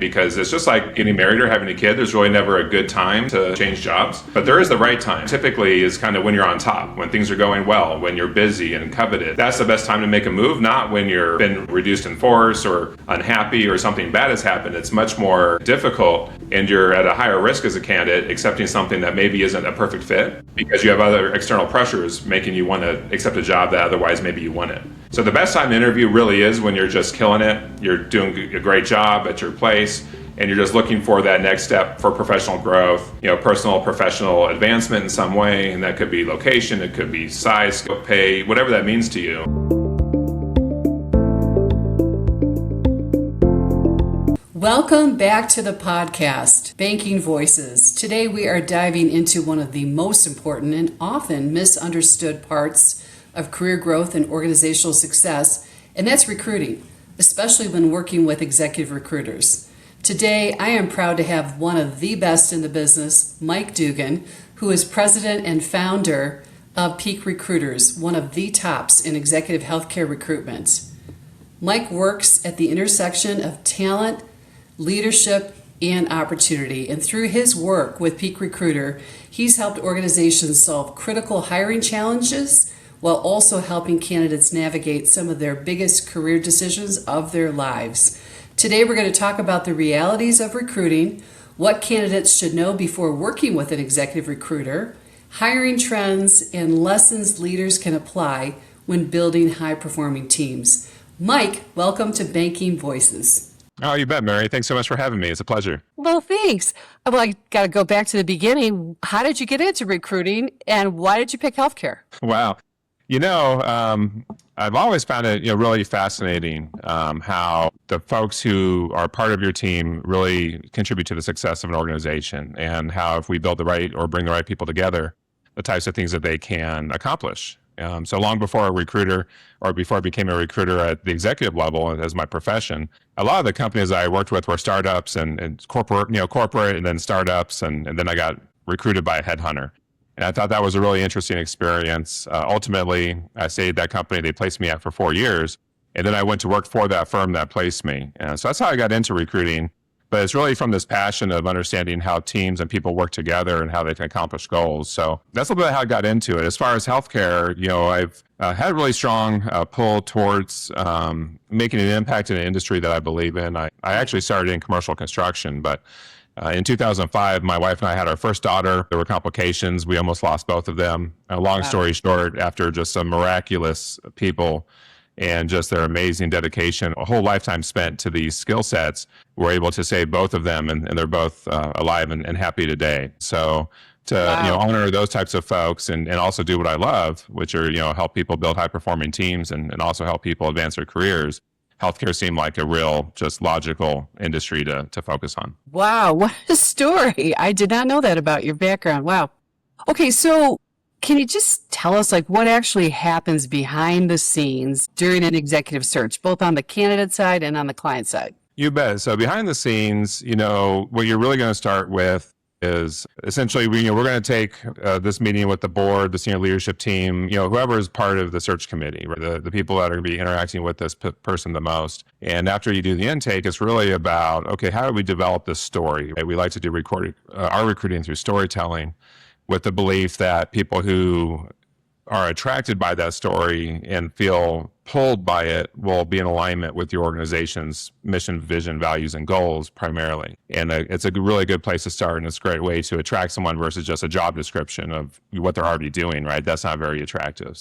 because it's just like getting married or having a kid. There's really never a good time to change jobs, but there is the right time. Typically is kind of when you're on top, when things are going well, when you're busy and coveted. That's the best time to make a move, not when you're been reduced in force or unhappy or something bad has happened. It's much more difficult and you're at a higher risk as a candidate accepting something that maybe isn't a perfect fit because you have other external pressures making you want to accept a job that otherwise maybe you wouldn't. So the best time to interview really is when you're just killing it, you're doing a great job at your place, and you're just looking for that next step for professional growth, personal, professional advancement in some way, and that could be location, it could be size, scope, pay, whatever that means to you. Welcome back to the podcast, Banking Voices. Today we are diving into one of the most important and often misunderstood parts of career growth and organizational success, and that's recruiting, especially when working with executive recruiters. Today, I am proud to have one of the best in the business, Mike Duggan, who is president and founder of Puhr Recruiters, one of the tops in executive healthcare recruitment. Mike works at the intersection of talent, leadership, and opportunity. And through his work with Puhr Recruiter, he's helped organizations solve critical hiring challenges while also helping candidates navigate some of their biggest career decisions of their lives. Today, we're going to talk about the realities of recruiting, what candidates should know before working with an executive recruiter, hiring trends, and lessons leaders can apply when building high-performing teams. Mike, welcome to Banking Voices. Oh, you bet, Mary. Thanks so much for having me. It's a pleasure. Well, thanks. Well, I got to go back to the beginning. How did you get into recruiting, and why did you pick healthcare? Wow. I've always found it, really fascinating how the folks who are part of your team really contribute to the success of an organization, and how if we build the right or bring the right people together, the types of things that they can accomplish. So long before a recruiter, or before I became a recruiter at the executive level as my profession, a lot of the companies I worked with were startups and corporate, and then startups, and then I got recruited by a headhunter. And I thought that was a really interesting experience. Ultimately, I stayed at that company. They placed me at for 4 years. And then I went to work for that firm that placed me. And so that's how I got into recruiting. But it's really from this passion of understanding how teams and people work together and how they can accomplish goals. So that's a little bit how I got into it. As far as healthcare, I've had a really strong pull towards making an impact in an industry that I believe in. I actually started in commercial construction, but in 2005, my wife and I had our first daughter. There were complications. We almost lost both of them. Long story short, after just some miraculous people and just their amazing dedication, a whole lifetime spent to these skill sets, we're able to save both of them, and they're both alive and happy today. So to honor those types of folks and also do what I love, which are help people build high-performing teams and also help people advance their careers, healthcare seemed like a real, just logical industry to focus on. Wow, what a story. I did not know that about your background. Wow. Okay, so can you just tell us what actually happens behind the scenes during an executive search, both on the candidate side and on the client side? You bet. So behind the scenes, what you're really going to start with is essentially, we're going to take this meeting with the board, the senior leadership team, whoever is part of the search committee, right? The people that are going to be interacting with this person the most. And after you do the intake, it's really about, okay, how do we develop this story? Right? We like to do our recruiting through storytelling, with the belief that people who are attracted by that story and feel pulled by it will be in alignment with your organization's mission, vision, values, and goals primarily. And it's a really good place to start, and it's a great way to attract someone versus just a job description of what they're already doing, right? That's not very attractive.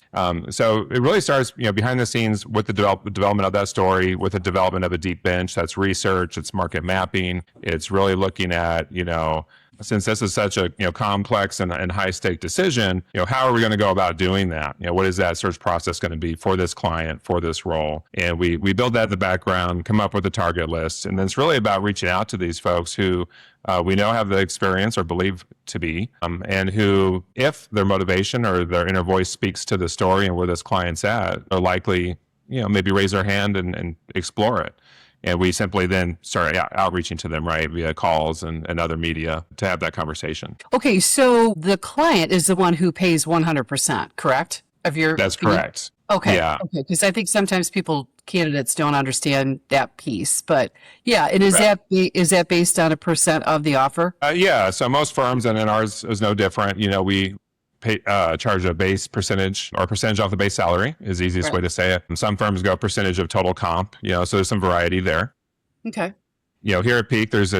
So it really starts behind the scenes with the development of that story, with the development of a deep bench. That's research, it's market mapping, it's really looking at, since this is such a complex and high stake decision, how are we going to go about doing that? What is that search process going to be for this client, for this role? And we build that in the background, come up with a target list, and then it's really about reaching out to these folks who we know have the experience or believe to be, and who, if their motivation or their inner voice speaks to the story and where this client's at, are likely, maybe raise their hand and explore it. And we simply then start outreaching to them, right, via calls and other media to have that conversation. Okay, so the client is the one who pays 100%, correct? That's correct. Okay. Yeah. Okay. Because I think sometimes candidates don't understand that piece. But yeah, and is that based on a percent of the offer? Yeah. So most firms, and in ours is no different. We charge a base percentage or percentage off the base salary is the easiest Right. way to say it. And some firms go percentage of total comp, so there's some variety there. Okay. Here at Peak, there's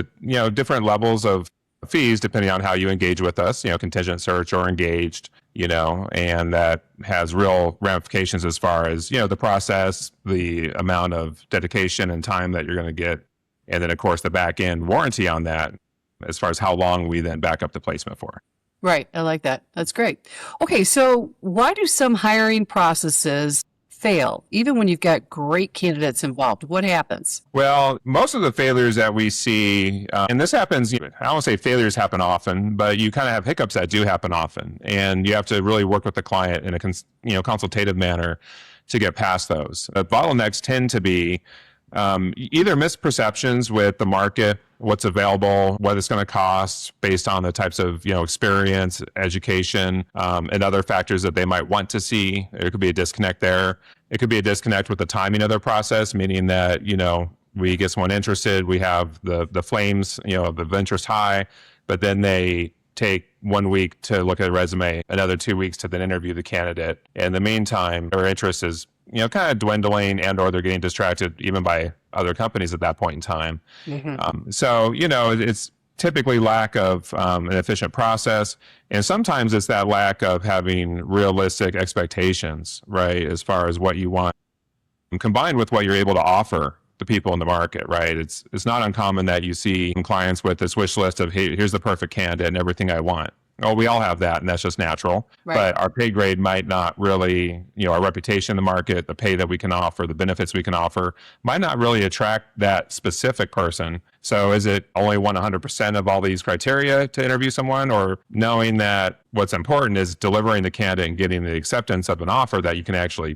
different levels of fees depending on how you engage with us, contingent search or engaged, and that has real ramifications as far as, the process, the amount of dedication and time that you're going to get. And then of course the back end warranty on that as far as how long we then back up the placement for. Right. I like that. That's great. Okay. So why do some hiring processes fail, even when you've got great candidates involved? What happens? Well, most of the failures that we see, and this happens, I don't want to say failures happen often, but you kind of have hiccups that do happen often. And you have to really work with the client in a consultative manner to get past those. The bottlenecks tend to be either misperceptions with the market, what's available, what it's going to cost based on the types of, experience, education, and other factors that they might want to see. There could be a disconnect there. It could be a disconnect with the timing of their process, meaning that, we get someone interested, we have the flames, of interest high, but then they take 1 week to look at a resume, another 2 weeks to then interview the candidate. In the meantime, their interest is kind of dwindling, and or they're getting distracted even by other companies at that point in time. So, it's typically lack of an efficient process. And sometimes it's that lack of having realistic expectations, right, as far as what you want, combined with what you're able to offer the people in the market, right? It's not uncommon that you see clients with this wish list of, hey, here's the perfect candidate and everything I want. Oh, we all have that, and that's just natural. Right. But our pay grade might not really, our reputation in the market, the pay that we can offer, the benefits we can offer, might not really attract that specific person. So is it only 100% of all these criteria to interview someone, or knowing that what's important is delivering the candidate and getting the acceptance of an offer that you can actually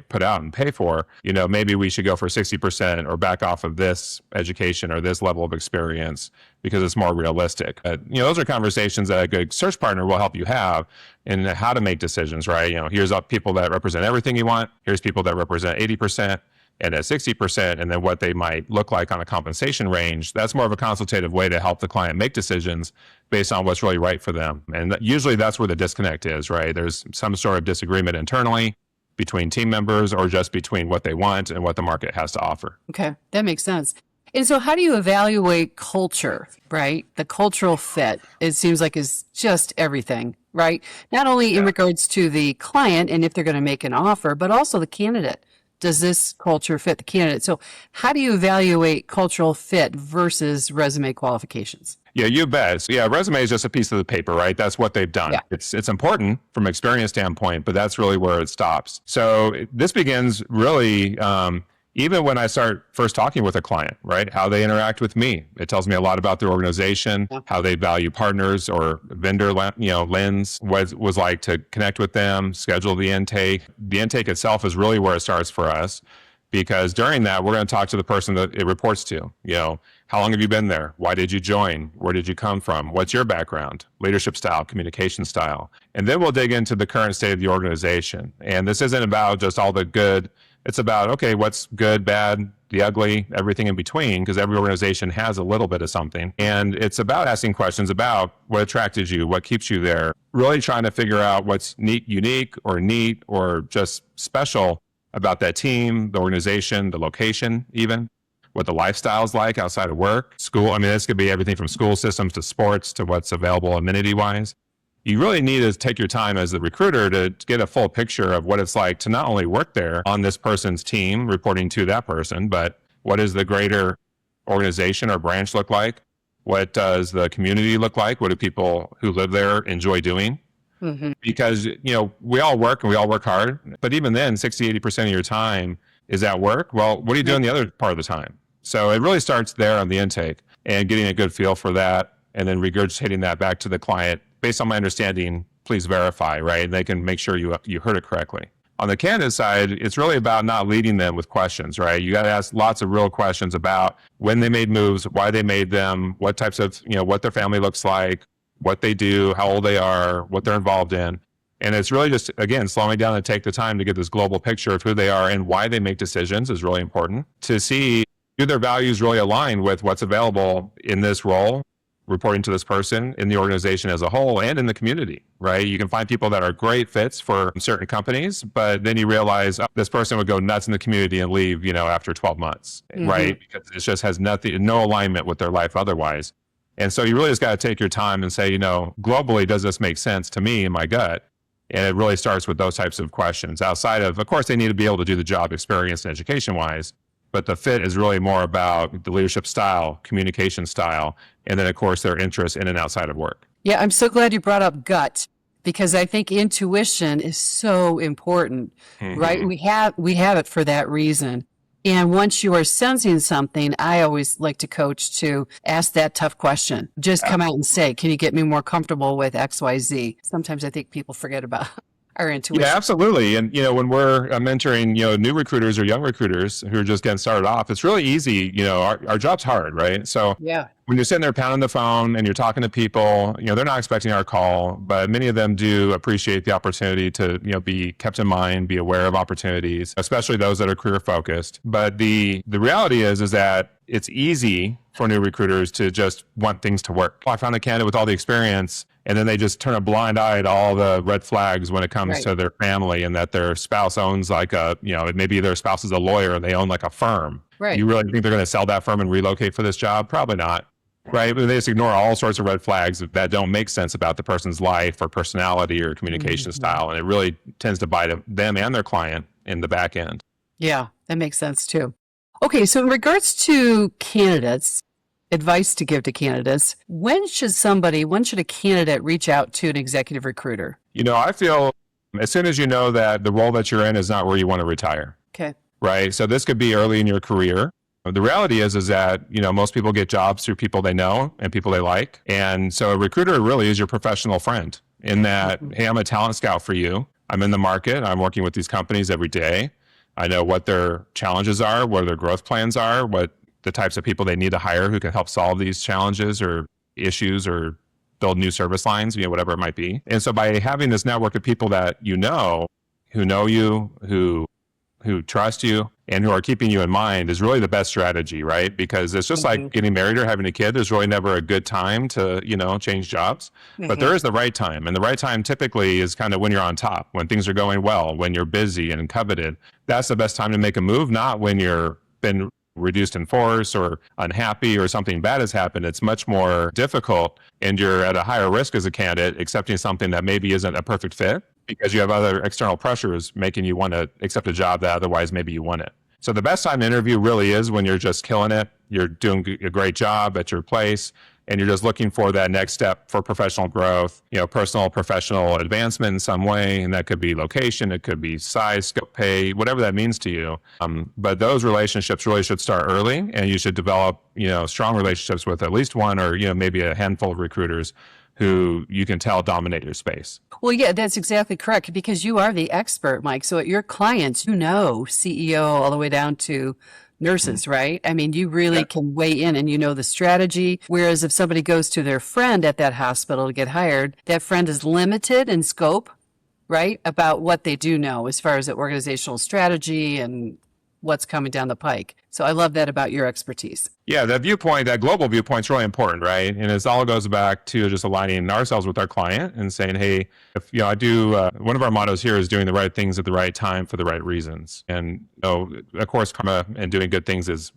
put out and pay for, maybe we should go for 60% or back off of this education or this level of experience because it's more realistic. Those are conversations that a good search partner will help you have in how to make decisions, right? Here's people that represent everything you want. Here's people that represent 80% and at 60%, and then what they might look like on a compensation range. That's more of a consultative way to help the client make decisions based on what's really right for them. And usually that's where the disconnect is, right? There's some sort of disagreement internally between team members or just between what they want and what the market has to offer. Okay, that makes sense. And so how do you evaluate culture, right? The cultural fit, it seems like, is just everything, right? Not only in regards to the client and if they're going to make an offer, but also the candidate. Does this culture fit the candidate? So how do you evaluate cultural fit versus resume qualifications? Yeah, you bet. So, yeah, resume is just a piece of the paper, right? That's what they've done. Yeah. It's important from an experience standpoint, but that's really where it stops. So this begins really even when I start first talking with a client, right? How they interact with me. It tells me a lot about their organization, how they value partners or vendor, lens, what it was like to connect with them, schedule the intake. The intake itself is really where it starts for us, because during that, we're going to talk to the person that it reports to. How long have you been there? Why did you join? Where did you come from? What's your background? Leadership style, communication style. And then we'll dig into the current state of the organization. And this isn't about just all the good. It's about, okay, what's good, bad, the ugly, everything in between, because every organization has a little bit of something. And it's about asking questions about what attracted you, what keeps you there, really trying to figure out what's unique or neat or just special about that team, the organization, the location even, what the lifestyle's like outside of work, school. I mean, this could be everything from school systems to sports to what's available amenity-wise. You really need to take your time as the recruiter to get a full picture of what it's like to not only work there on this person's team, reporting to that person, but what does the greater organization or branch look like? What does the community look like? What do people who live there enjoy doing? Mm-hmm. Because, we all work and we all work hard, but even then 60-80% of your time is at work. Well, what are you doing the other part of the time? So it really starts there on the intake and getting a good feel for that, and then regurgitating that back to the client. Based on my understanding, please verify, right? They can make sure you heard it correctly. On the candidate side, it's really about not leading them with questions, right? You got to ask lots of real questions about when they made moves, why they made them, what types of, what their family looks like, what they do, how old they are, what they're involved in. And it's really just, again, slowing down and take the time to get this global picture of who they are and why they make decisions is really important to see, do their values really align with what's available in this role, reporting to this person, in the organization as a whole, and in the community, right? You can find people that are great fits for certain companies, but then you realize this person would go nuts in the community and leave, after 12 months, right? Because it just has no alignment with their life otherwise. And so you really just got to take your time and say, globally, does this make sense to me in my gut? And it really starts with those types of questions. Outside of course, they need to be able to do the job experience and education-wise, but the fit is really more about the leadership style, communication style, and then, of course, their interests in and outside of work. Yeah, I'm so glad you brought up gut, because I think intuition is so important, right? We have it for that reason. And once you are sensing something, I always like to coach to ask that tough question. Just come out and say, can you get me more comfortable with X, Y, Z? Sometimes I think people forget about our intuition. Yeah, absolutely. And, when we're mentoring, new recruiters or young recruiters who are just getting started off, it's really easy. Our job's hard, right? So yeah. When you're sitting there pounding the phone and you're talking to people, they're not expecting our call, but many of them do appreciate the opportunity to, be kept in mind, be aware of opportunities, especially those that are career focused. But the reality is that it's easy for new recruiters to just want things to work. I found a candidate with all the experience, and then they just turn a blind eye to all the red flags when it comes to their family, and that their spouse owns maybe their spouse is a lawyer and they own like a firm. Right. You really think they're going to sell that firm and relocate for this job? Probably not. Right. But they just ignore all sorts of red flags that don't make sense about the person's life or personality or communication style. And it really tends to bite them and their client in the back end. Yeah, that makes sense too. Okay. So in regards to candidates, advice to give to candidates, when should a candidate reach out to an executive recruiter? I feel as soon as you know that the role that you're in is not where you want to retire. Okay. Right. So this could be early in your career. The reality is that, most people get jobs through people they know and people they like. And so a recruiter really is your professional friend in that, hey, I'm a talent scout for you. I'm in the market. I'm working with these companies every day. I know what their challenges are, what their growth plans are, what the types of people they need to hire who can help solve these challenges or issues or build new service lines, whatever it might be. And so by having this network of people that who know you, who trust you, and who are keeping you in mind is really the best strategy, right? Because it's just like getting married or having a kid. There's really never a good time to, change jobs. But there is the right time. And the right time typically is kind of when you're on top, when things are going well, when you're busy and coveted. That's the best time to make a move, not when you're been reduced in force or unhappy or something bad has happened. It's much more difficult, and you're at a higher risk as a candidate accepting something that maybe isn't a perfect fit, because you have other external pressures making you want to accept a job that otherwise maybe you wouldn't. So the best time to interview really is when you're just killing it. You're doing a great job at your place, and you're just looking for that next step for professional growth, personal, professional advancement in some way. And that could be location, it could be size, scope, pay, whatever that means to you. But those relationships really should start early, and you should develop, strong relationships with at least one or, maybe a handful of recruiters who you can tell dominate your space. Well, yeah, that's exactly correct, because you are the expert, Mike. So at your clients, CEO all the way down to nurses, right? I mean, you really can weigh in and the strategy. Whereas if somebody goes to their friend at that hospital to get hired, that friend is limited in scope, right? About what they do know as far as the organizational strategy and what's coming down the pike. So I love that about your expertise. Yeah, that global viewpoint is really important, right? And it all goes back to just aligning ourselves with our client and saying, hey, if I do, one of our mottos here is doing the right things at the right time for the right reasons. And of course, karma and doing good things is,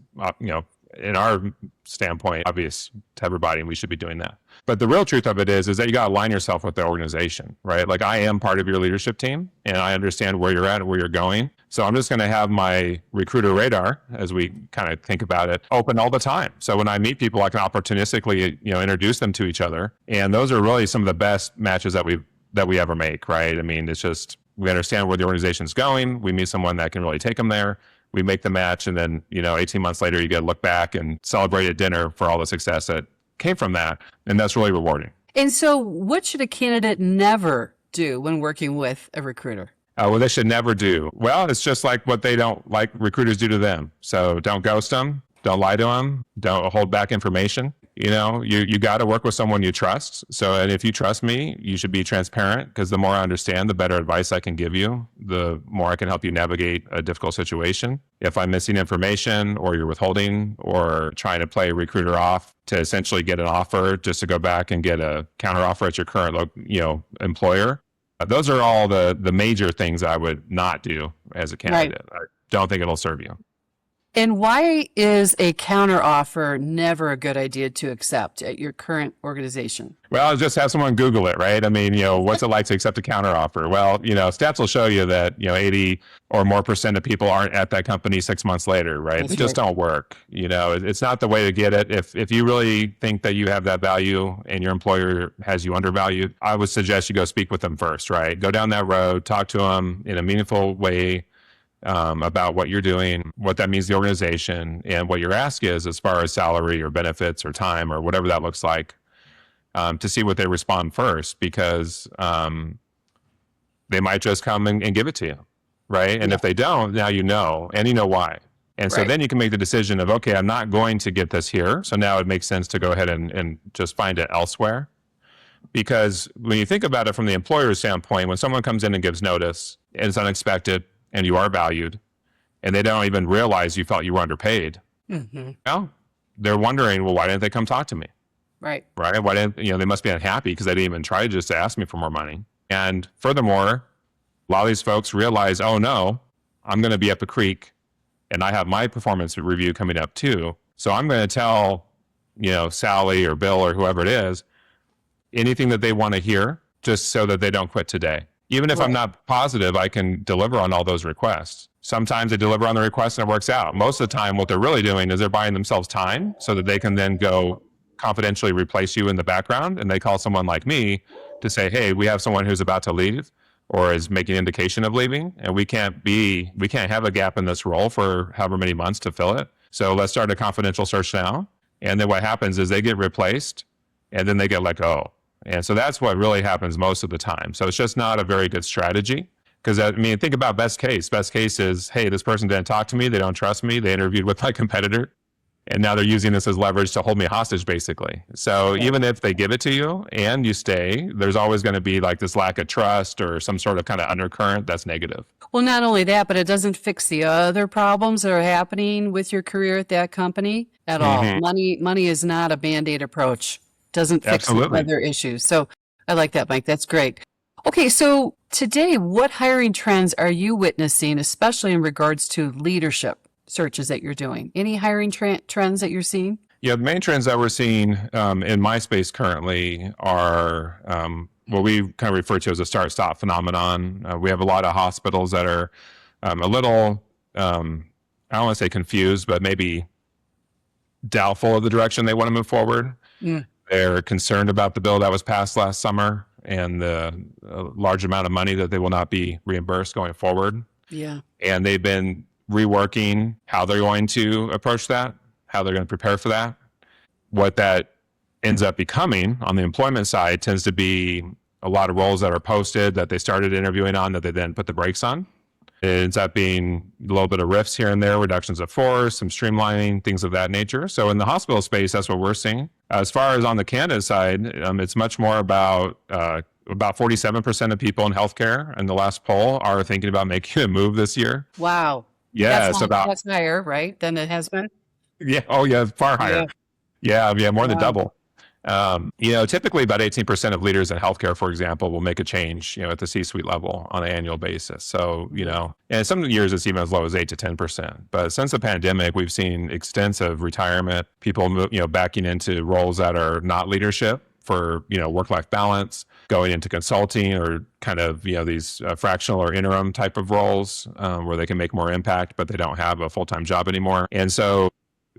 in our standpoint, obvious to everybody, and we should be doing that. But the real truth of it is that you got to align yourself with the organization, right? Like, I am part of your leadership team, and I understand where you're at and where you're going. So I'm just going to have my recruiter radar, as we kind of think about it, open all the time. So when I meet people, I can opportunistically, introduce them to each other. And those are really some of the best matches that we ever make, right? I mean, it's just, we understand where the organization's going. We meet someone that can really take them there. We make the match, and then, 18 months later, you get to look back and celebrate at dinner for all the success that came from that. And that's really rewarding. And so what should a candidate never do when working with a recruiter? What they should never do? Well, it's just like what they don't like recruiters do to them. So don't ghost them. Don't lie to them. Don't hold back information. You got to work with someone you trust. So, and if you trust me, you should be transparent, because the more I understand, the better advice I can give you, the more I can help you navigate a difficult situation. If I'm missing information, or you're withholding, or trying to play a recruiter off to essentially get an offer just to go back and get a counter offer at your current, employer, those are all the major things I would not do as a candidate. Right. I don't think it'll serve you. And why is a counteroffer never a good idea to accept at your current organization? Well, just have someone Google it, right? I mean, what's it like to accept a counteroffer? Well, stats will show you that, 80 or more % of people aren't at that company 6 months later, right? That's just don't work. It's not the way to get it. If you really think that you have that value and your employer has you undervalued, I would suggest you go speak with them first, right? Go down that road, talk to them in a meaningful way, about what you're doing, what that means to the organization, and what your ask is as far as salary or benefits or time or whatever that looks like, to see what they respond first, because they might just come and give it to you, right? And if they don't, now and you know why. And so then you can make the decision of, okay, I'm not going to get this here, so now it makes sense to go ahead and just find it elsewhere. Because when you think about it from the employer's standpoint, when someone comes in and gives notice, and it's unexpected, and you are valued, and they don't even realize you felt you were underpaid. Mm-hmm. Well, they're wondering, well, why didn't they come talk to me? Right. Why didn't, they must be unhappy because they didn't even try just to ask me for more money. And furthermore, a lot of these folks realize, oh no, I'm going to be up a creek, and I have my performance review coming up too. So I'm going to tell, Sally or Bill or whoever it is, anything that they want to hear, just so that they don't quit today. Even if I'm not positive, I can deliver on all those requests. Sometimes they deliver on the request and it works out. Most of the time, what they're really doing is they're buying themselves time so that they can then go confidentially replace you in the background. And they call someone like me to say, hey, we have someone who's about to leave or is making an indication of leaving. And we can't have a gap in this role for however many months to fill it. So let's start a confidential search now. And then what happens is they get replaced and then they get let go. And so that's what really happens most of the time. So it's just not a very good strategy. Because, think about best case. Best case is, hey, this person didn't talk to me. They don't trust me. They interviewed with my competitor. And now they're using this as leverage to hold me hostage, basically. So even if they give it to you and you stay, there's always going to be like this lack of trust or some sort of kind of undercurrent that's negative. Well, not only that, but it doesn't fix the other problems that are happening with your career at that company at all. Money is not a Band-Aid approach. Doesn't fix other issues. So I like that, Mike. That's great. Okay, so today, what hiring trends are you witnessing, especially in regards to leadership searches that you're doing? Any hiring trends that you're seeing? Yeah, the main trends that we're seeing in my space currently are what we kind of refer to as a start-stop phenomenon. We have a lot of hospitals that are a little, I don't want to say confused, but maybe doubtful of the direction they want to move forward. Mm. They're concerned about the bill that was passed last summer and the large amount of money that they will not be reimbursed going forward. Yeah. And they've been reworking how they're going to approach that, how they're going to prepare for that. What that ends up becoming on the employment side tends to be a lot of roles that are posted that they started interviewing on that they then put the brakes on. It ends up being a little bit of rifts here and there, reductions of force, some streamlining, things of that nature. So in the hospital space, that's what we're seeing. As far as on the candidate side, it's much more about 47% of people in healthcare in the last poll are thinking about making a move this year. Wow. Yeah, that's higher, right, than it has been? Yeah. Oh, yeah, far higher. Yeah, more than double. Typically about 18% of leaders in healthcare, for example, will make a change, at the C-suite level on an annual basis. So, and some years it's even as low as 8 to 10%. But since the pandemic, we've seen extensive retirement, people, backing into roles that are not leadership for, work-life balance, going into consulting or kind of, these fractional or interim type of roles where they can make more impact, but they don't have a full-time job anymore. And so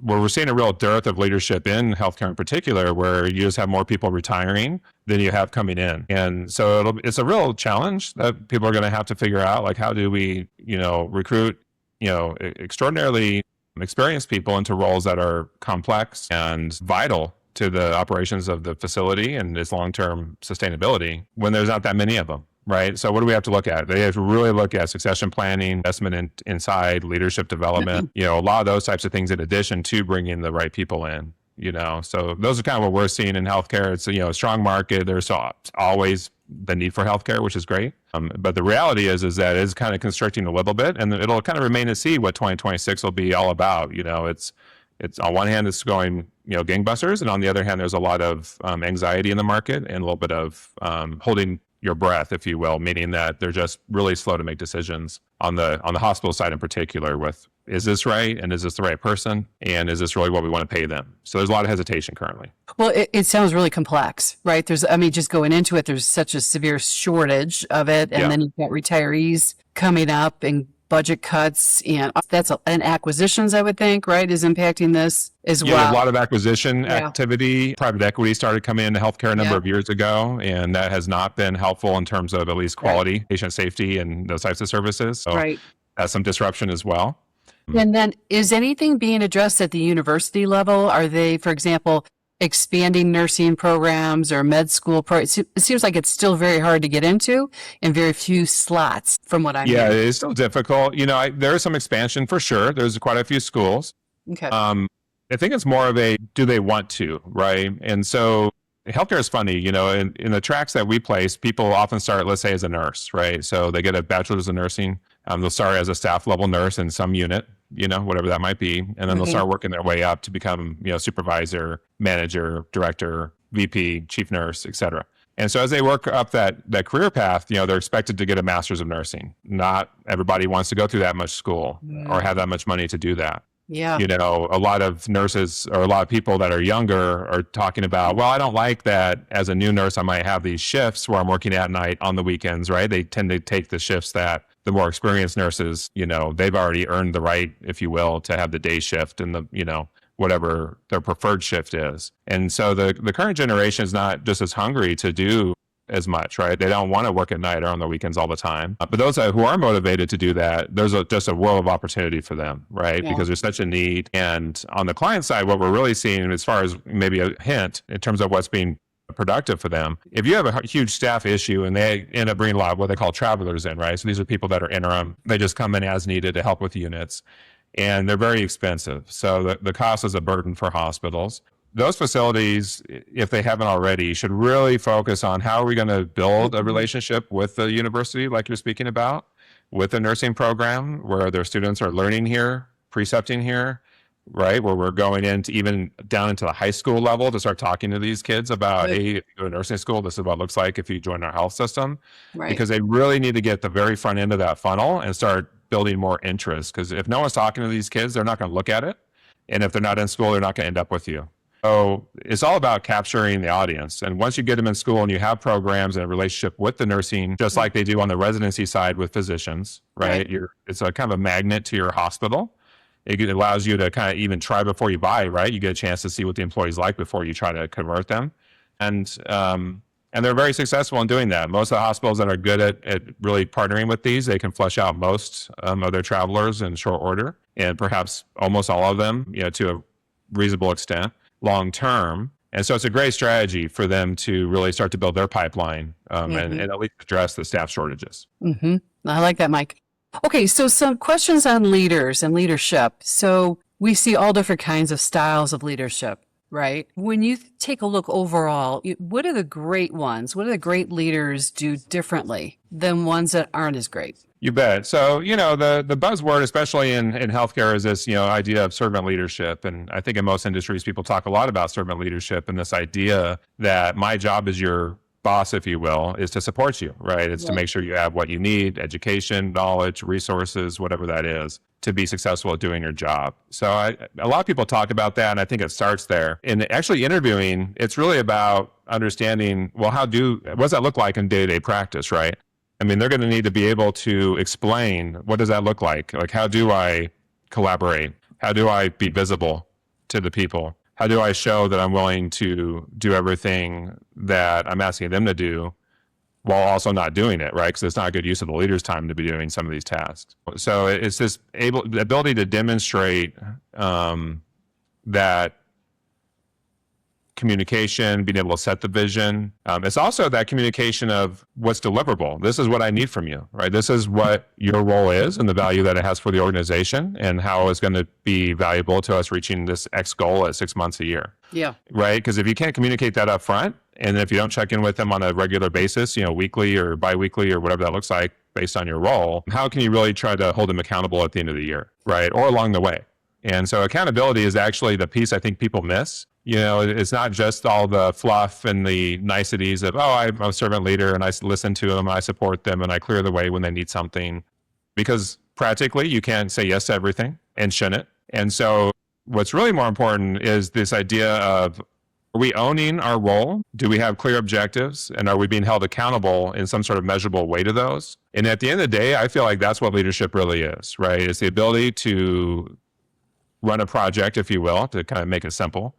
where we're seeing a real dearth of leadership in healthcare in particular, where you just have more people retiring than you have coming in. And so it's a real challenge that people are going to have to figure out, like, how do we, recruit, extraordinarily experienced people into roles that are complex and vital to the operations of the facility and its long-term sustainability when there's not that many of them. Right. So what do we have to look at? They have to really look at succession planning, investment inside leadership development, a lot of those types of things in addition to bringing the right people in. So those are kind of what we're seeing in healthcare. It's, a strong market. There's always the need for healthcare, which is great. But the reality is that it's kind of constricting a little bit, and it'll kind of remain to see what 2026 will be all about. It's on one hand, it's going, gangbusters. And on the other hand, there's a lot of anxiety in the market and a little bit of holding your breath, if you will, meaning that they're just really slow to make decisions on the hospital side in particular with, is this right? And is this the right person? And is this really what we want to pay them? So there's a lot of hesitation currently. Well, it sounds really complex, right? Just going into it, there's such a severe shortage of it. And then you've got retirees coming up and budget cuts, and and acquisitions, I would think, right, is impacting this as well. Yeah, a lot of acquisition activity. Private equity started coming into healthcare a number of years ago, and that has not been helpful in terms of at least quality, patient safety, and those types of services. So that's some disruption as well. And then is anything being addressed at the university level? Are they, for example, expanding nursing programs or med school programs? It seems like it's still very hard to get into and very few slots from what I'm hearing. It is still difficult. There is some expansion for sure. There's quite a few schools. Okay. I think it's more of a, do they want to, right? And so healthcare is funny, in the tracks that we place, people often start, let's say, as a nurse, right? So they get a bachelor's in nursing. They'll start as a staff level nurse in some unit, whatever that might be. And then they'll start working their way up to become, supervisor, manager, director, VP, chief nurse, et cetera. And so as they work up that career path, they're expected to get a master's of nursing. Not everybody wants to go through that much school or have that much money to do that. Yeah. A lot of nurses or a lot of people that are younger are talking about, well, I don't like that as a new nurse, I might have these shifts where I'm working at night on the weekends, right? They tend to take the shifts that the more experienced nurses, they've already earned the right, if you will, to have the day shift and the, whatever their preferred shift is. And so the current generation is not just as hungry to do as much, right? They don't want to work at night or on the weekends all the time. But those who are motivated to do that, there's just a world of opportunity for them, right? Because there's such a need. And on the client side, what we're really seeing, as far as maybe a hint in terms of what's being productive for them, if you have a huge staff issue and they end up bringing a lot of what they call travelers in, right? So these are people that are interim. They just come in as needed to help with units. And they're very expensive. So the cost is a burden for hospitals. Those facilities, if they haven't already, should really focus on how are we going to build a relationship with the university, like you're speaking about, with the nursing program, where their students are learning here, precepting here, right? Where we're going into even down into the high school level to start talking to these kids about, hey, if you go to nursing school, this is what it looks like if you join our health system. Right. Because they really need to get the very front end of that funnel and start building more interest. Because if no one's talking to these kids, they're not going to look at it. And if they're not in school, they're not going to end up with you. So it's all about capturing the audience. And once you get them in school and you have programs and a relationship with the nursing, just like they do on the residency side with physicians, right? It's a kind of a magnet to your hospital. It allows you to kind of even try before you buy, right? You get a chance to see what the employees like before you try to convert them. And they're very successful in doing that. Most of the hospitals that are good at really partnering with these, they can flush out most of their travelers in short order, and perhaps almost all of them, to a reasonable extent, long term. And so it's a great strategy for them to really start to build their pipeline and at least address the staff shortages. Mm-hmm. I like that, Mike. Okay, so some questions on leaders and leadership. So we see all different kinds of styles of leadership, right? When you take a look overall, what are the great ones? What do the great leaders do differently than ones that aren't as great? You bet. So, the buzzword, especially in healthcare, is this, idea of servant leadership. And I think in most industries, people talk a lot about servant leadership and this idea that my job as your boss, if you will, is to support you, right? It's to make sure you have what you need, education, knowledge, resources, whatever that is, to be successful at doing your job. So a lot of people talk about that, and I think it starts there. In actually interviewing, it's really about understanding, well, what does that look like in day-to-day practice, right? I mean, they're going to need to be able to explain, what does that look like? Like, how do I collaborate? How do I be visible to the people? How do I show that I'm willing to do everything that I'm asking them to do while also not doing it, right? Because it's not a good use of the leader's time to be doing some of these tasks. So it's this ability to demonstrate that communication, being able to set the vision. It's also that communication of what's deliverable. This is what I need from you, right? This is what your role is and the value that it has for the organization and how it's going to be valuable to us reaching this X goal at 6 months a year. Yeah. Right? Because if you can't communicate that up front, and if you don't check in with them on a regular basis, weekly or biweekly or whatever that looks like based on your role, how can you really try to hold them accountable at the end of the year, right? Or along the way. And so accountability is actually the piece I think people miss. It's not just all the fluff and the niceties of, I'm a servant leader and I listen to them, I support them, and I clear the way when they need something. Because practically you can't say yes to everything and shouldn't. And so what's really more important is this idea of, are we owning our role? Do we have clear objectives? And are we being held accountable in some sort of measurable way to those? And at the end of the day, I feel like that's what leadership really is, right? It's the ability to run a project, if you will, to kind of make it simple,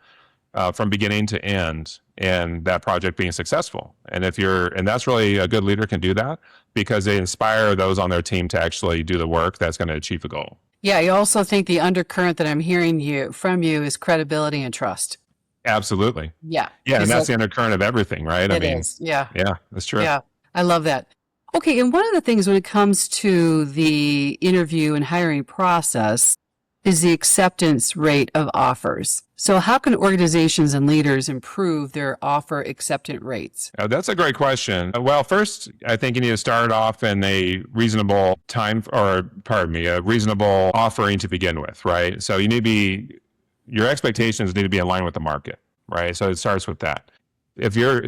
from beginning to end, and that project being successful. And that's really a good leader can do that because they inspire those on their team to actually do the work that's going to achieve a goal. Yeah, I also think the undercurrent that I'm hearing from you is credibility and trust. Absolutely. Yeah. Yeah, and that's the undercurrent of everything, right? It is. Yeah. Yeah, that's true. Yeah, I love that. Okay, and one of the things when it comes to the interview and hiring process is the acceptance rate of offers. So how can organizations and leaders improve their offer acceptance rates? That's a great question. Well, first, I think you need to start off in a reasonable a reasonable offering to begin with, right? So your expectations need to be in line with the market, right? So it starts with that.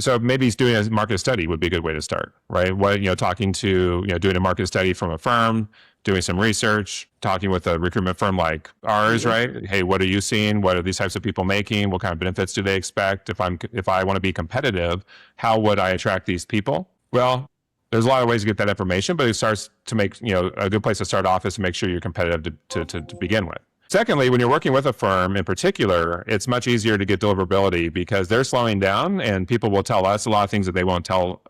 So maybe doing a market study would be a good way to start, right? Doing a market study from a firm, doing some research, talking with a recruitment firm like ours, right? Hey, what are you seeing? What are these types of people making? What kind of benefits do they expect? If I want to be competitive, how would I attract these people? Well, there's a lot of ways to get that information, but it starts to make, a good place to start off is to make sure you're competitive to begin with. Secondly, when you're working with a firm in particular, it's much easier to get deliverability because they're slowing down and people will tell us a lot of things that they won't tell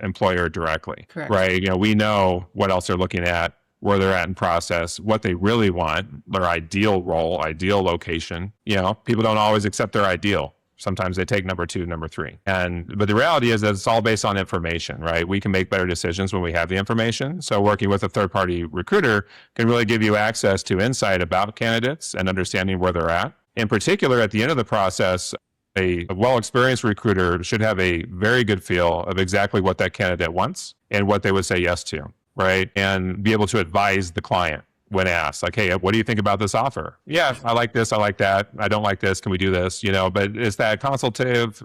employer directly. Correct. Right? We know what else they're looking at, where they're at in process, what they really want, their ideal role, ideal location. People don't always accept their ideal. Sometimes they take number 2, number 3. But the reality is that it's all based on information, right? We can make better decisions when we have the information. So working with a third-party recruiter can really give you access to insight about candidates and understanding where they're at. In particular, at the end of the process, a well-experienced recruiter should have a very good feel of exactly what that candidate wants and what they would say yes to, right? And be able to advise the client when asked, like, hey, what do you think about this offer? Yeah, I like this, I like that. I don't like this. Can we do this? But it's that consultative,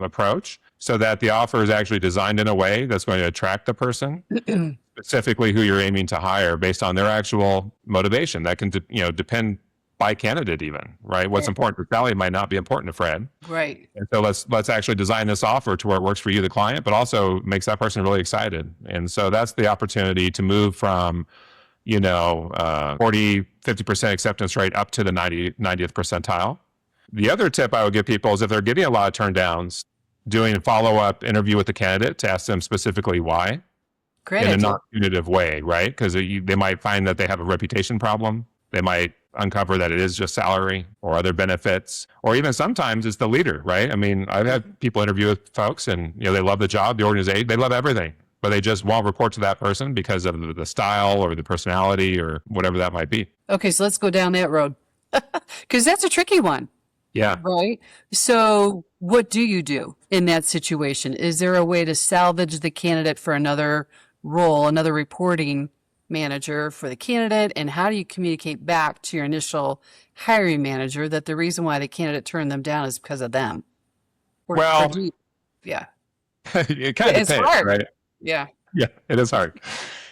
approach so that the offer is actually designed in a way that's going to attract the person, specifically who you're aiming to hire based on their actual motivation. That can, depend by candidate even, right? What's important for Sally might not be important to Fred. Right. And so let's actually design this offer to where it works for you, the client, but also makes that person really excited. And so that's the opportunity to move from 40, 50% acceptance rate up to the 90th percentile. The other tip I would give people is if they're getting a lot of turn downs, doing a follow-up interview with the candidate to ask them specifically why. Great. In a non-punitive way, right? Because they might find that they have a reputation problem. They might uncover that it is just salary or other benefits, or even sometimes it's the leader, right? I mean, I've had people interview with folks and, they love the job, the organization, they love everything, but they just won't report to that person because of the style or the personality or whatever that might be. Okay, so let's go down that road because that's a tricky one. Yeah. Right. So what do you do in that situation? Is there a way to salvage the candidate for another role, another reporting manager for the candidate? And how do you communicate back to your initial hiring manager that the reason why the candidate turned them down is because of them? Yeah. It kind of depends, hard. Right? Yeah. Yeah, it is hard.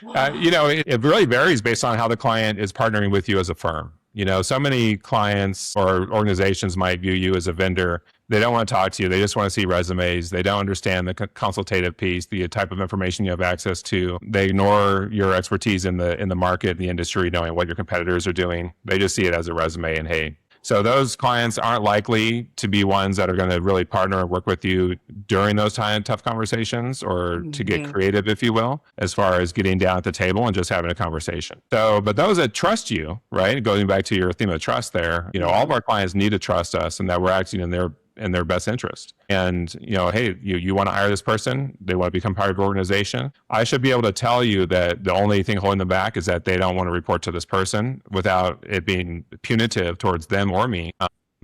It really varies based on how the client is partnering with you as a firm. So many clients or organizations might view you as a vendor. They don't want to talk to you. They just want to see resumes. They don't understand the consultative piece, the type of information you have access to. They ignore your expertise in the market, the industry, knowing what your competitors are doing. They just see it as a resume and hey. So those clients aren't likely to be ones that are going to really partner and work with you during those tough conversations or to get creative, if you will, as far as getting down at the table and just having a conversation. So, but those that trust you, right? Going back to your theme of trust there, all of our clients need to trust us and that we're acting in their in their best interest. And, hey, you want to hire this person, they want to become part of your organization. I should be able to tell you that the only thing holding them back is that they don't want to report to this person without it being punitive towards them or me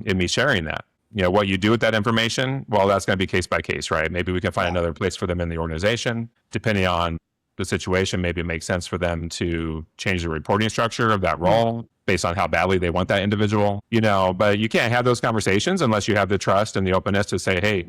in me sharing that. What you do with that information, well, that's going to be case by case, right? Maybe we can find another place for them in the organization. Depending on the situation, maybe it makes sense for them to change the reporting structure of that role based on how badly they want that individual, but you can't have those conversations unless you have the trust and the openness to say, hey,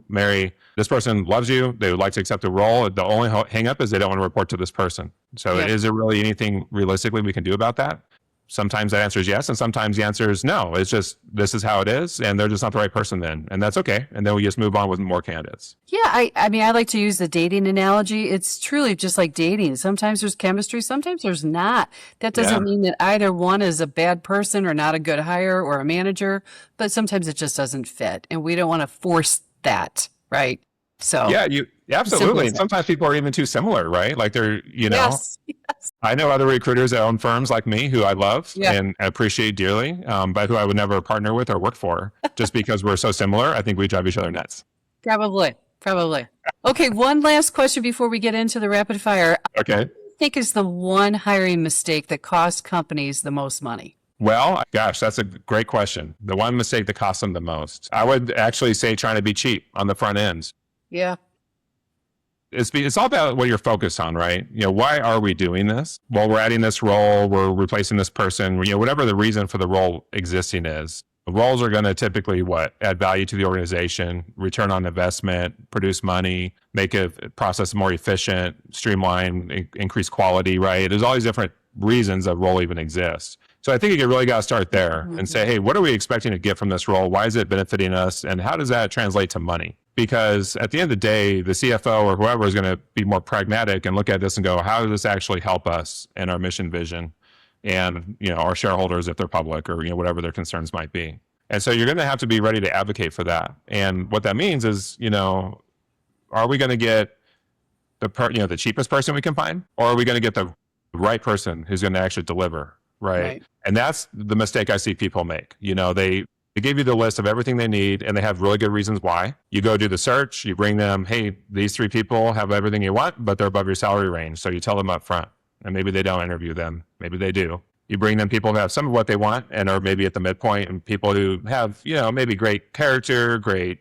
Mary, this person loves you. They would like to accept the role. The only hang up is they don't want to report to this person. So is there really anything realistically we can do about that? Sometimes that answer is yes, and sometimes the answer is no. It's just, this is how it is, and they're just not the right person then. And that's okay. And then we just move on with more candidates. Yeah, I mean, I like to use the dating analogy. It's truly just like dating. Sometimes there's chemistry, sometimes there's not. That doesn't mean that either one is a bad person or not a good hire or a manager, but sometimes it just doesn't fit. And we don't want to force that, right? So yeah, absolutely. And sometimes people are even too similar, right? Like they're, Yes. I know other recruiters that own firms like me who I love and appreciate dearly, but who I would never partner with or work for just because we're so similar. I think we drive each other nuts. Probably. Okay, one last question before we get into the rapid fire. Okay. What do you think is the one hiring mistake that costs companies the most money? Well, gosh, that's a great question. The one mistake that costs them the most. I would actually say trying to be cheap on the front end. Yeah. It's all about what you're focused on, right? Why are we doing this? Well, we're adding this role, we're replacing this person, whatever the reason for the role existing is. Roles are going to typically add value to the organization, return on investment, produce money, make a process more efficient, streamline, increase quality, right? There's all these different reasons a role even exists. So I think you really got to start there and say, hey, what are we expecting to get from this role? Why is it benefiting us? And how does that translate to money? Because at the end of the day, the CFO or whoever is going to be more pragmatic and look at this and go, how does this actually help us in our mission vision and, our shareholders if they're public or, whatever their concerns might be. And so you're going to have to be ready to advocate for that. And what that means is, are we going to get the cheapest person we can find, or are we going to get the right person who's going to actually deliver? Right. And that's the mistake I see people make. They give you the list of everything they need and they have really good reasons why. You go do the search, you bring them, hey, these 3 people have everything you want, but they're above your salary range. So you tell them up front, and maybe they don't interview them. Maybe they do. You bring them people who have some of what they want and are maybe at the midpoint, and people who have, maybe great character, great,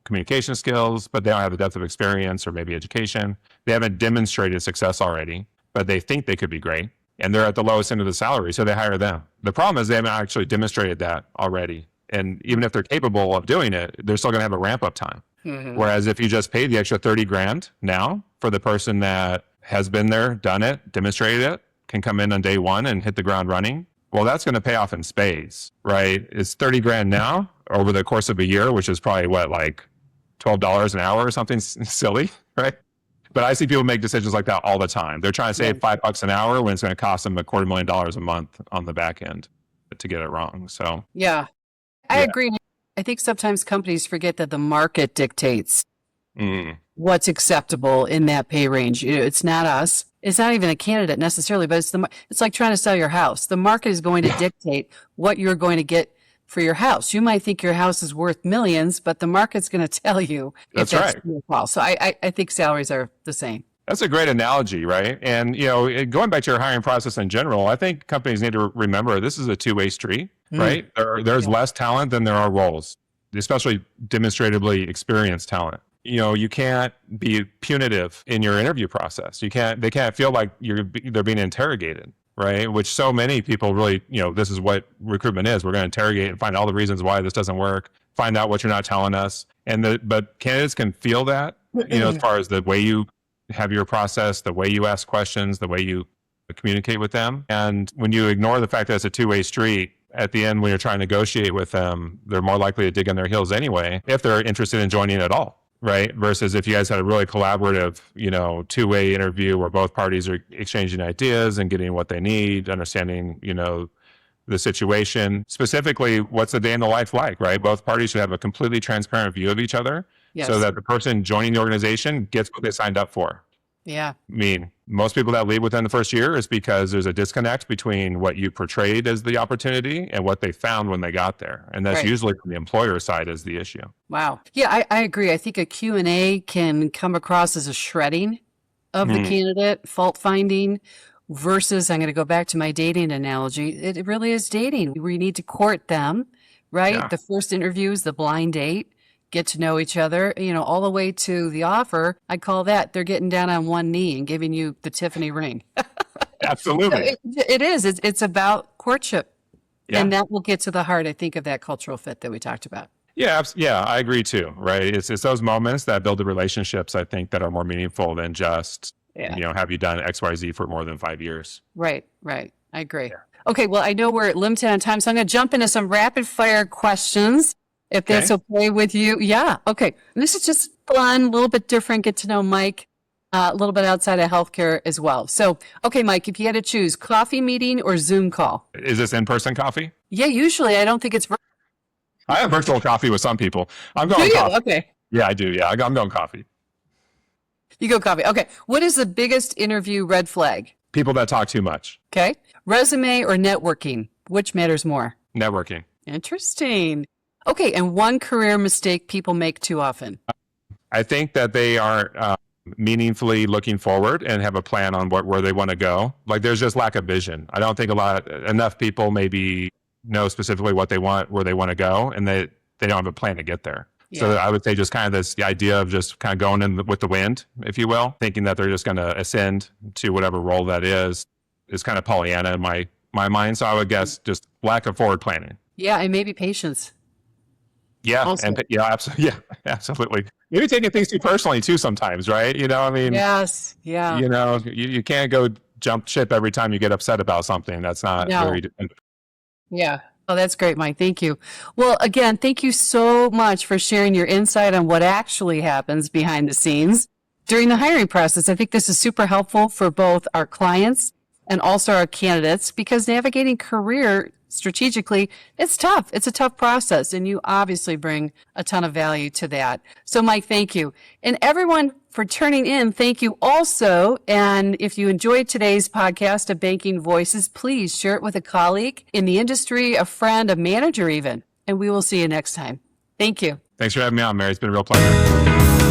communication skills, but they don't have the depth of experience or maybe education. They haven't demonstrated success already, but they think they could be great. And they're at the lowest end of the salary, so they hire them. The problem is they haven't actually demonstrated that already. And even if they're capable of doing it, they're still going to have a ramp up time. Mm-hmm. Whereas if you just pay the extra $30,000 now for the person that has been there, done it, demonstrated it, can come in on day one and hit the ground running, well, that's going to pay off in spades, right? It's $30,000 now over the course of a year, which is probably like $12 an hour or something silly, right? But I see people make decisions like that all the time. They're trying to save $5 an hour when it's going to cost them $250,000 a month on the back end to get it wrong. So I agree. I think sometimes companies forget that the market dictates what's acceptable in that pay range. It's not us. It's not even a candidate necessarily, but it's like trying to sell your house. The market is going to dictate what you're going to get for your house. You might think your house is worth millions, but the market's going to tell you if that's true. So I think salaries are the same. That's a great analogy, right? And, going back to your hiring process in general, I think companies need to remember this is a two-way street, right? There's less talent than there are roles, especially demonstratively experienced talent. You can't be punitive in your interview process. They can't feel like they're being interrogated. Right? Which so many people really, this is what recruitment is. We're going to interrogate and find all the reasons why this doesn't work, find out what you're not telling us. But candidates can feel that, as far as the way you have your process, the way you ask questions, the way you communicate with them. And when you ignore the fact that it's a two-way street, at the end, when you're trying to negotiate with them, they're more likely to dig on their heels anyway, if they're interested in joining at all. Right? Versus if you guys had a really collaborative, two-way interview where both parties are exchanging ideas and getting what they need, understanding, the situation. Specifically, what's the day in the life like, right? Both parties should have a completely transparent view of each other so that the person joining the organization gets what they signed up for. Yeah. I mean, most people that leave within the first year is because there's a disconnect between what you portrayed as the opportunity and what they found when they got there. And that's Right. usually from the employer side is the issue. Wow. Yeah, I agree. I think a Q&A can come across as a shredding of the candidate, fault finding, versus, I'm going to go back to my dating analogy. It really is dating. We need to court them, right? Yeah. The first interview is the blind date, get to know each other, all the way to the offer. I call that they're getting down on one knee and giving you the Tiffany ring. Absolutely. It is. It's about courtship. Yeah. And that will get to the heart, I think, of that cultural fit that we talked about. Yeah, yeah, I agree too. Right? It's those moments that build the relationships, I think, that are more meaningful than just have you done X, Y, Z for more than 5 years? Right. I agree. Yeah. Okay, well, I know we're limited on time, so I'm going to jump into some rapid fire questions, if that's okay with you. Yeah. Okay. This is just fun, a little bit different. Get to know Mike a little bit outside of healthcare as well. So, okay, Mike, if you had to choose coffee meeting or Zoom call? Is this in-person coffee? Yeah, usually I don't think it's. I have virtual coffee with some people. I'm going coffee. Okay. Yeah, I do. Yeah, I'm going coffee. You go coffee. Okay. What is the biggest interview red flag? People that talk too much. Okay. Resume or networking? Which matters more? Networking. Interesting. Okay. And one career mistake people make too often? I think that they aren't meaningfully looking forward and have a plan on where they want to go. Like there's just lack of vision. I don't think enough people maybe know specifically what they want, where they want to go, and they don't have a plan to get there. Yeah. So I would say just kind of the idea of just kind of going in with the wind, if you will, thinking that they're just going to ascend to whatever role that is kind of Pollyanna in my mind. So I would guess just lack of forward planning. Yeah, and maybe patience. Yeah, also. and absolutely. Yeah, absolutely. Maybe taking things too personally too sometimes, right? I mean, yes, yeah. You can't go jump ship every time you get upset about something. That's not very dependable. Yeah. Oh, that's great, Mike. Thank you. Well, again, thank you so much for sharing your insight on what actually happens behind the scenes during the hiring process. I think this is super helpful for both our clients and also our candidates, because navigating career strategically, it's tough. It's a tough process, and you obviously bring a ton of value to that. So, Mike, thank you. And everyone for turning in, thank you also. And if you enjoyed today's podcast of Banking Voices, please share it with a colleague in the industry, a friend, a manager even. And we will see you next time. Thank you. Thanks for having me on, Mary. It's been a real pleasure.